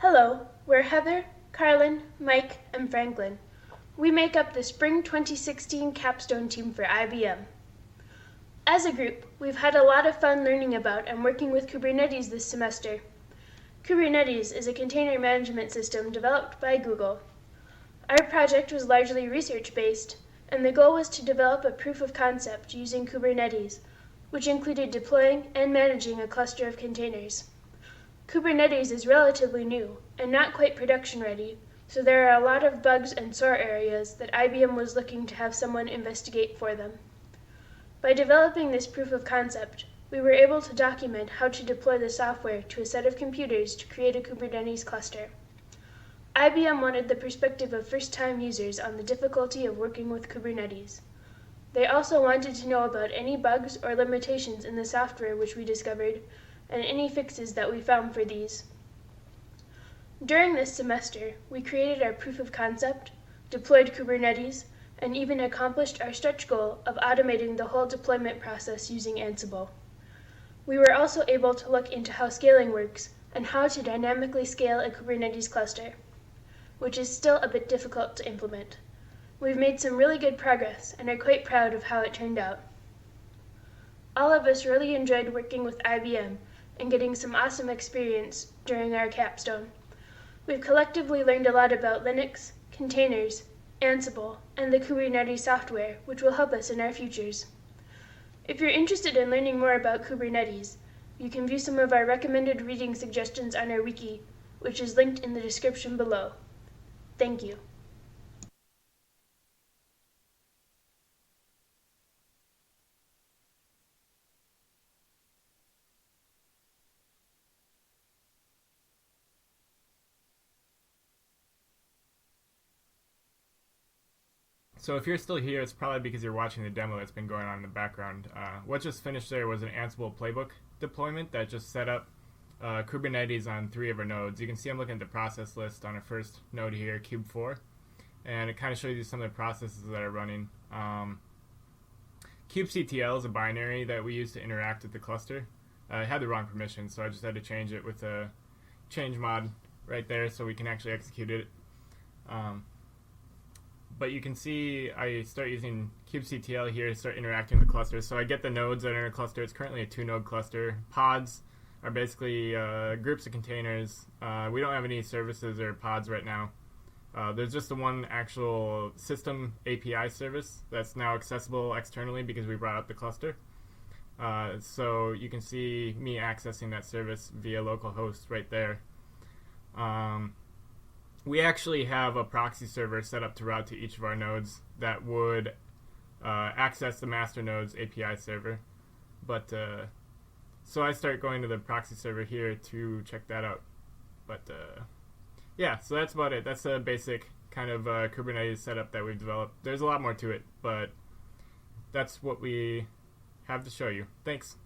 Hello, we're Heather, Carlin, Mike, and Franklin. We make up the Spring 2016 Capstone team for IBM. As a group, we've had a lot of fun learning about and working with Kubernetes this semester. Kubernetes is a container management system developed by Google. Our project was largely research-based, and the goal was to develop a proof of concept using Kubernetes, which included deploying and managing a cluster of containers. Kubernetes is relatively new and not quite production ready, so there are a lot of bugs and sore areas that IBM was looking to have someone investigate for them. By developing this proof of concept, we were able to document how to deploy the software to a set of computers to create a Kubernetes cluster. IBM wanted the perspective of first-time users on the difficulty of working with Kubernetes. They also wanted to know about any bugs or limitations in the software which we discovered, and any fixes that we found for these. During this semester, we created our proof of concept, deployed Kubernetes, and even accomplished our stretch goal of automating the whole deployment process using Ansible. We were also able to look into how scaling works and how to dynamically scale a Kubernetes cluster, which is still a bit difficult to implement. We've made some really good progress and are quite proud of how it turned out. All of us really enjoyed working with IBM and getting some awesome experience during our capstone. We've collectively learned a lot about Linux, containers, Ansible, and the Kubernetes software, which will help us in our futures. If you're interested in learning more about Kubernetes, you can view some of our recommended reading suggestions on our wiki, which is linked in the description below. Thank you. So if you're still here, it's probably because you're watching the demo that's been going on in the background. What just finished there was an Ansible playbook deployment that just set up Kubernetes on 3 of our nodes. You can see I'm looking at the process list on our first node here, Kube4, and it kind of shows you some of the processes that are running. kubectl is a binary that we use to interact with the cluster. I had the wrong permission, so I just had to change it with a change mod right there so we can actually execute it. But you can see I start using kubectl here to start interacting with the cluster. So I get the nodes that are in a cluster. It's currently a 2-node cluster. Pods are basically groups of containers. We don't have any services or pods right now. There's just the one actual system API service that's now accessible externally because we brought up the cluster. So you can see me accessing that service via localhost right there. We actually have a proxy server set up to route to each of our nodes that would access the master node's API server. But so I start going to the proxy server here to check that out. But yeah, so that's about it. That's a basic kind of Kubernetes setup that we've developed. There's a lot more to it, but that's what we have to show you. Thanks.